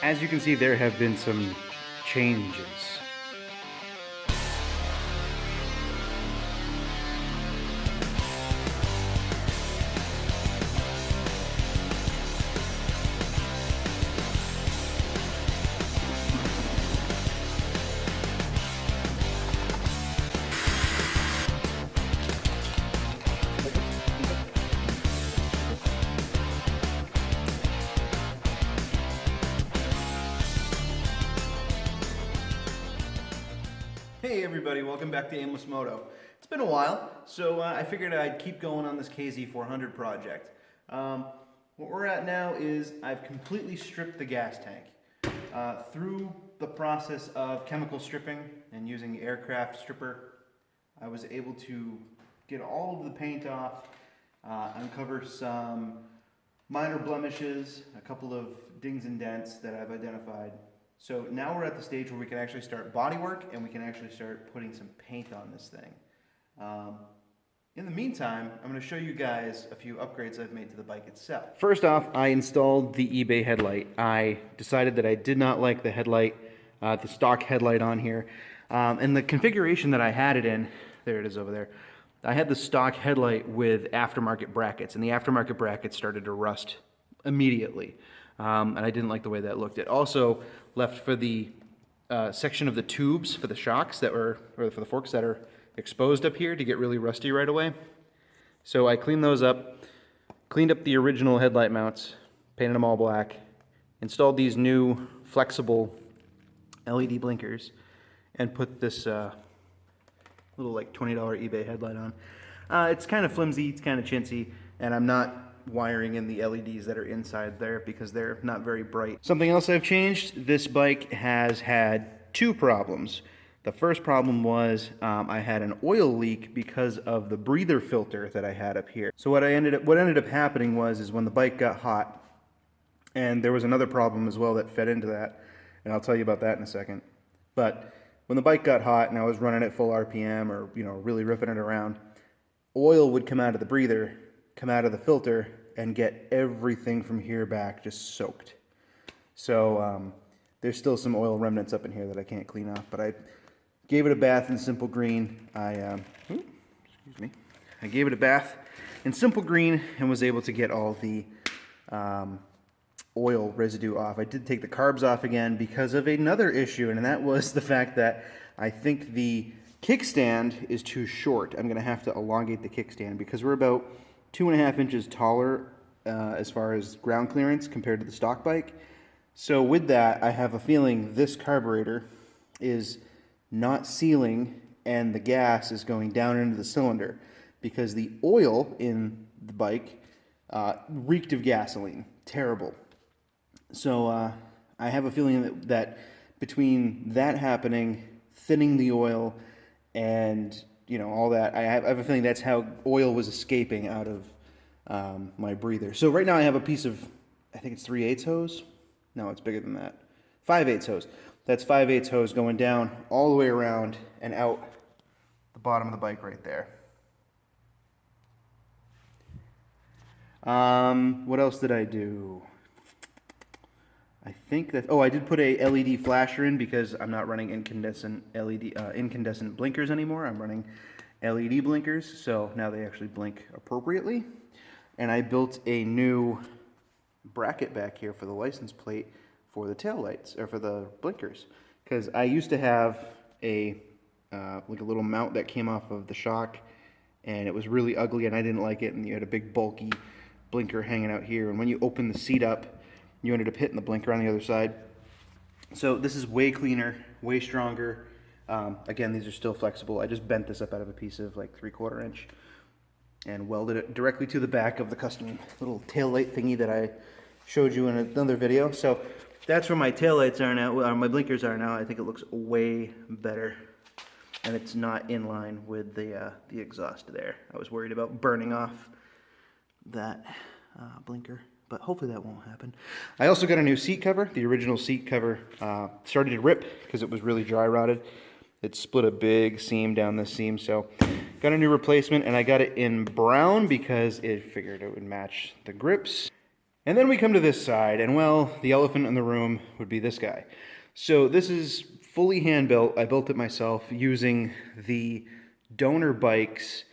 As you can see, there have been some changes. Hey everybody, welcome back to AimlessMoto. It's been a while, so I figured I'd keep going on this KZ400 project. What we're at now is I've completely stripped the gas tank. Through the process of chemical stripping and using the aircraft stripper, I was able to get all of the paint off, uncover some minor blemishes, a couple of dings and dents that I've identified. So now we're at the stage where we can actually start body work and we can actually start putting some paint on this thing. In the meantime, I'm going to show you guys a few upgrades I've made to the bike itself. First off, I installed the eBay headlight. I decided that I did not like the headlight, the stock headlight on here. And the configuration that I had it in, there it is over there, I had the stock headlight with aftermarket brackets, and the aftermarket brackets started to rust immediately. And I didn't like the way that looked. It also left for the section of the tubes for the shocks that were, or for the forks that are exposed up here to get really rusty right away. So I cleaned those up, cleaned up the original headlight mounts, painted them all black, installed these new flexible LED blinkers, and put this little like $20 eBay headlight on. It's kind of flimsy, it's kind of chintzy, and I'm not wiring in the LEDs that are inside there because they're not very bright. Something else I've changed, this bike has had two problems. The first problem was I had an oil leak because of the breather filter that I had up here. So what ended up happening was when the bike got hot, and there was another problem as well that fed into that, and I'll tell you about that in a second. But when the bike got hot and I was running at full RPM or really ripping it around, oil would come out of the breather, come out of the filter, and get everything from here back just soaked. So there's still some oil remnants up in here that I can't clean off, but I gave it a bath in Simple Green. I gave it a bath in Simple Green and was able to get all the oil residue off. I did take the carbs off again because of another issue, and that was the fact that I think the kickstand is too short. I'm gonna have to elongate the kickstand because we're about 2.5 inches taller as far as ground clearance compared to the stock bike. So with that, I have a feeling this carburetor is not sealing and the gas is going down into the cylinder because the oil in the bike reeked of gasoline. Terrible. So I have a feeling that between that happening, thinning the oil, and all that, I have a feeling that's how oil was escaping out of my breather. So right now I have a piece of, I think it's 3/8 hose. No, it's bigger than that. 5/8 hose. That's 5/8 hose going down all the way around and out the bottom of the bike right there. What else did I do? I think that, I did put a LED flasher in because I'm not running incandescent incandescent blinkers anymore. I'm running LED blinkers, so now they actually blink appropriately. And I built a new bracket back here for the license plate for the tail lights, or for the blinkers. Because I used to have a like a little mount that came off of the shock, and it was really ugly and I didn't like it, and you had a big bulky blinker hanging out here, and when you open the seat up, you ended up hitting the blinker on the other side. So this is way cleaner, way stronger. Again, these are still flexible. I just bent this up out of a piece of like 3/4 inch and welded it directly to the back of the custom little tail light thingy that I showed you in another video. So that's where my tail lights are now, or my blinkers are now. I think it looks way better, and it's not in line with the exhaust there. I was worried about burning off that blinker, but hopefully that won't happen. I also got a new seat cover. The original seat cover started to rip because it was really dry rotted. It split a big seam down this seam, so got a new replacement, and I got it in brown because it figured it would match the grips. And then we come to this side, and well, the elephant in the room would be this guy. So this is fully hand-built. I built it myself using the donor bike's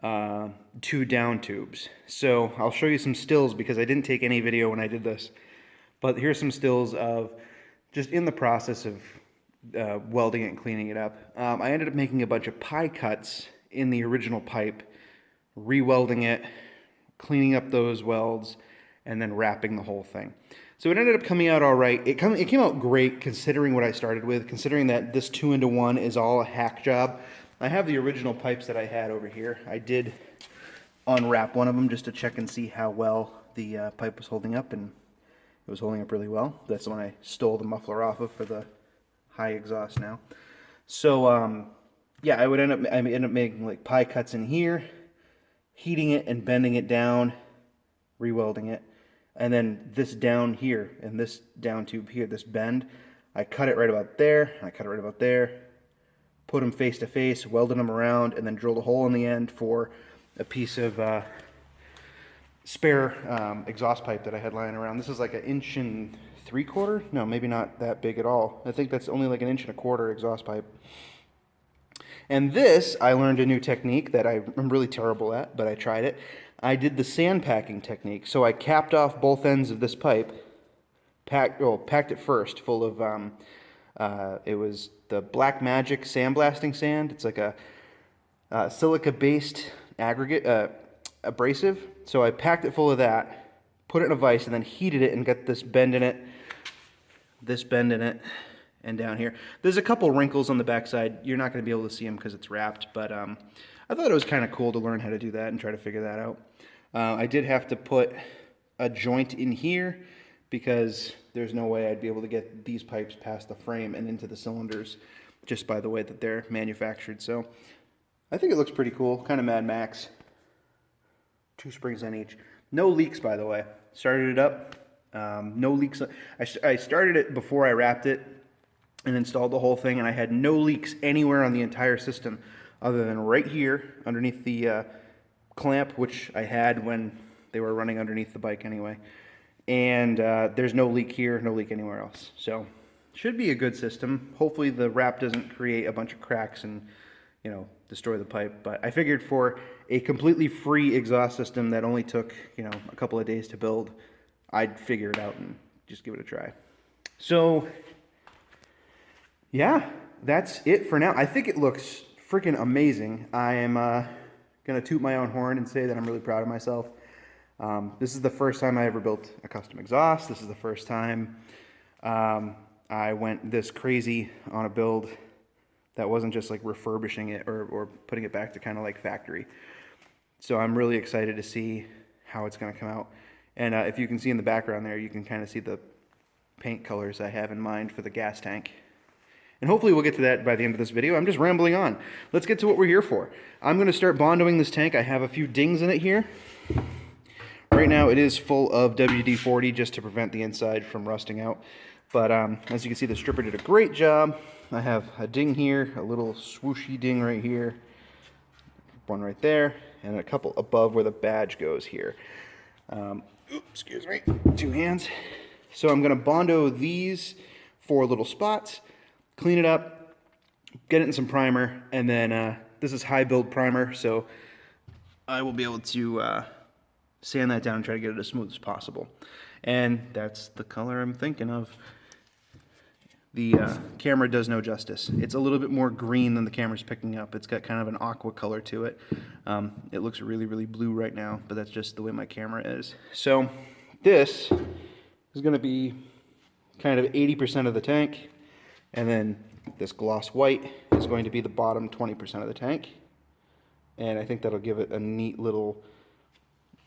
2 down tubes. So I'll show you some stills because I didn't take any video when I did this. But here's some stills of just in the process of welding it and cleaning it up. I ended up making a bunch of pie cuts in the original pipe, re-welding it, cleaning up those welds, and then wrapping the whole thing. So it ended up coming out all right. It came out great considering what I started with, considering that this 2-into-1 is all a hack job. I have the original pipes that I had over here. I did unwrap one of them just to check and see how well the pipe was holding up, and it was holding up really well. That's the one I stole the muffler off of for the high exhaust now. So yeah, I end up making like pie cuts in here, heating it and bending it down, re-welding it. And then this down here, and this down tube here, this bend, I cut it right about there, I cut it right about there, put them face to face, welded them around, and then drilled a hole in the end for a piece of spare exhaust pipe that I had lying around. This is like 1 3/4 inch? No, maybe not that big at all. I think that's only like 1 1/4 inch exhaust pipe. And this, I learned a new technique that I'm really terrible at, but I tried it. I did the sandpacking technique. So I capped off both ends of this pipe, packed it first full of, it was the Black Magic sandblasting sand. It's like a silica-based aggregate, abrasive. So I packed it full of that, put it in a vise, and then heated it and got this bend in it, and down here. There's a couple wrinkles on the backside. You're not going to be able to see them because it's wrapped, but I thought it was kind of cool to learn how to do that and try to figure that out. I did have to put a joint in here because there's no way I'd be able to get these pipes past the frame and into the cylinders just by the way that they're manufactured. So I think it looks pretty cool, kind of Mad Max. 2 springs on each. No leaks, by the way. Started it up. No leaks. I started it before I wrapped it and installed the whole thing, and I had no leaks anywhere on the entire system other than right here underneath the clamp, which I had when they were running underneath the bike anyway. And there's no leak here, no leak anywhere else. So should be a good system. Hopefully the wrap doesn't create a bunch of cracks and, you know, destroy the pipe. But I figured for a completely free exhaust system that only took, you know, a couple of days to build, I'd figure it out and just give it a try. So yeah, that's it for now. I think it looks freaking amazing. I am gonna toot my own horn and say that I'm really proud of myself. This is the first time I ever built a custom exhaust. This is the first time I went this crazy on a build that wasn't just like refurbishing it or putting it back to kind of like factory. So I'm really excited to see how it's gonna come out. And if you can see in the background there, you can kind of see the paint colors I have in mind for the gas tank. And hopefully we'll get to that by the end of this video. I'm just rambling on. Let's get to what we're here for. I'm going to start bondoing this tank. I have a few dings in it here. Right now it is full of WD-40 just to prevent the inside from rusting out. But as you can see, the stripper did a great job. I have a ding here, a little swooshy ding right here, one right there, and a couple above where the badge goes here. Oops, excuse me, 2 hands. So I'm going to bondo these 4 little spots, clean it up, get it in some primer, and then this is high build primer, so I will be able to sand that down and try to get it as smooth as possible. And that's the color I'm thinking of. The camera does no justice. It's a little bit more green than the camera's picking up. It's got kind of an aqua color to it. It looks really, really blue right now, but that's just the way my camera is. So this is going to be kind of 80% of the tank, and then this gloss white is going to be the bottom 20% of the tank. And I think that'll give it a neat little,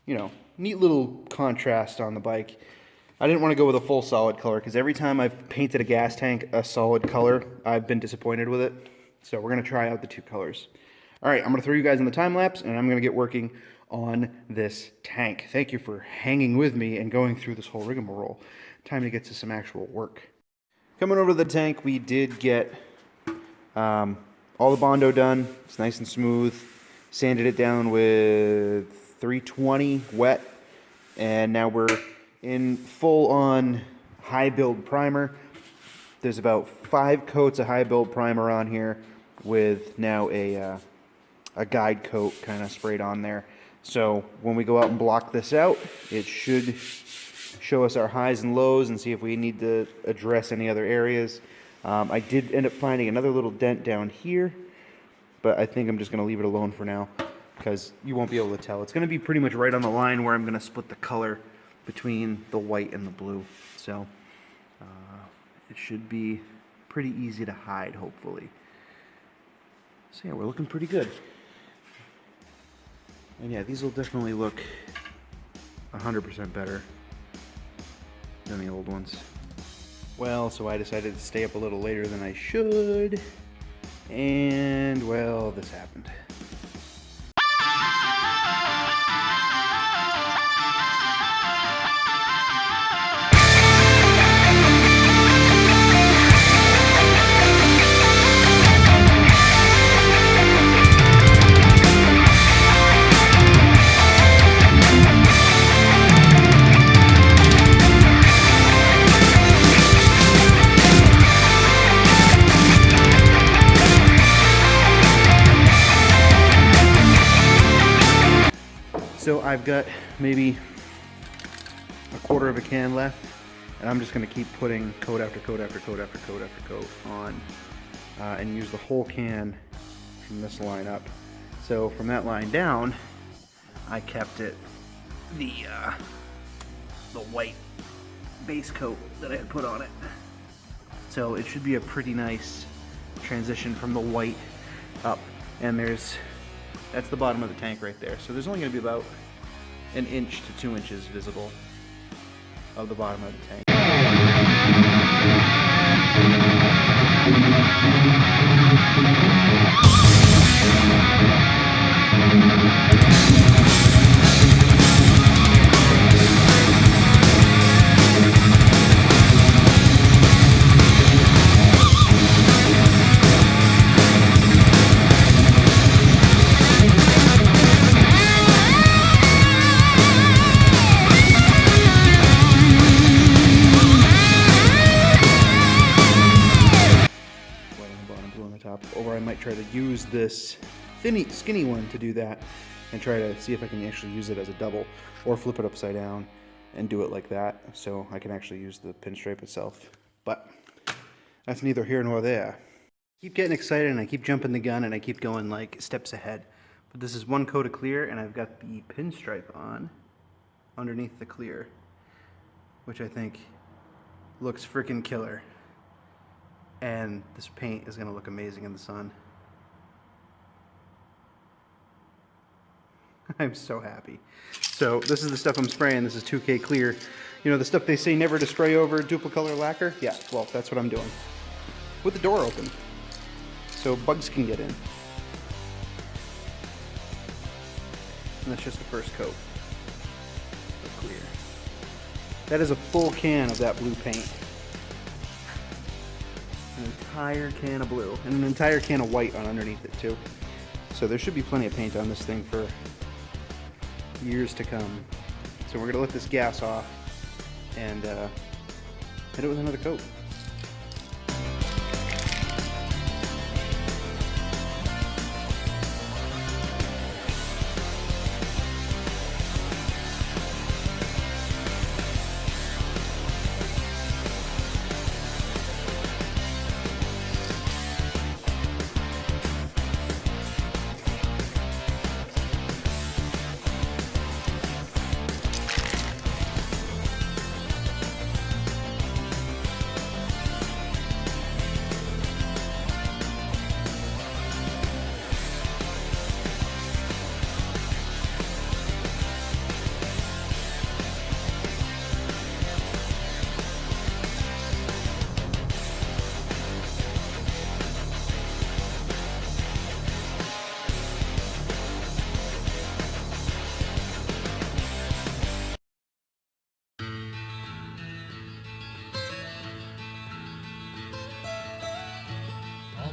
you know, neat little contrast on the bike. I didn't want to go with a full solid color because every time I've painted a gas tank a solid color, I've been disappointed with it. So we're going to try out the 2 colors. All right, I'm going to throw you guys in the time lapse, and I'm going to get working on this tank. Thank you for hanging with me and going through this whole rigmarole. Time to get to some actual work. Coming over to the tank, we did get all the Bondo done. It's nice and smooth. Sanded it down with 320 wet, and now we're in full-on high build primer. There's about 5 coats of high build primer on here with now a guide coat kind of sprayed on there. So when we go out and block this out, it should show us our highs and lows and see if we need to address any other areas. I did end up finding another little dent down here, but I think I'm just going to leave it alone for now because you won't be able to tell. It's going to be pretty much right on the line where I'm going to split the color between the white and the blue. So it should be pretty easy to hide, hopefully. So yeah, we're looking pretty good. And yeah, these will definitely look 100% better than the old ones. Well, so I decided to stay up a little later than I should, and well, this happened. So I've got maybe a quarter of a can left, and I'm just going to keep putting coat after coat after coat after coat after coat on, and use the whole can from this line up. So from that line down, I kept it the white base coat that I had put on it. So it should be a pretty nice transition from the white up, and that's the bottom of the tank right there. So there's only going to be about 1 inch to 2 inches visible of the bottom of the tank. Or I might try to use this skinny one to do that and try to see if I can actually use it as a double, or flip it upside down and do it like that so I can actually use the pinstripe itself. But that's neither here nor there. I keep getting excited and I keep jumping the gun and I keep going like steps ahead. But this is 1 coat of clear and I've got the pinstripe on underneath the clear, which I think looks freaking killer. And this paint is going to look amazing in the sun. I'm so happy. So this is the stuff I'm spraying. This is 2K clear. You know the stuff they say never to spray over duplicolor lacquer? Yeah, well, that's what I'm doing. With the door open, so bugs can get in. And that's just the first coat of clear. That is a full can of that blue paint. An entire can of blue, and an entire can of white on underneath it too. So there should be plenty of paint on this thing for years to come. So we're gonna let this gas off and hit it with another coat.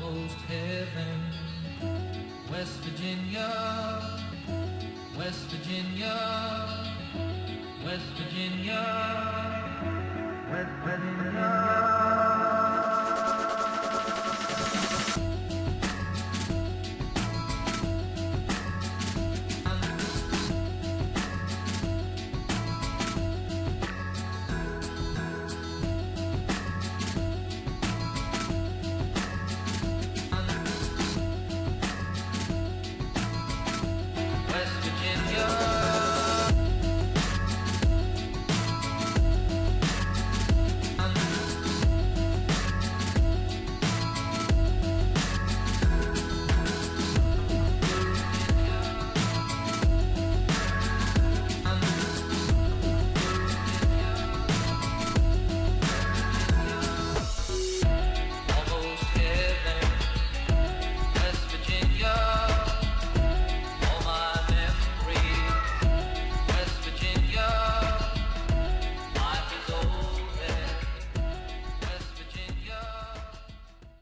Almost heaven, West Virginia, West Virginia. West Virginia, West Virginia.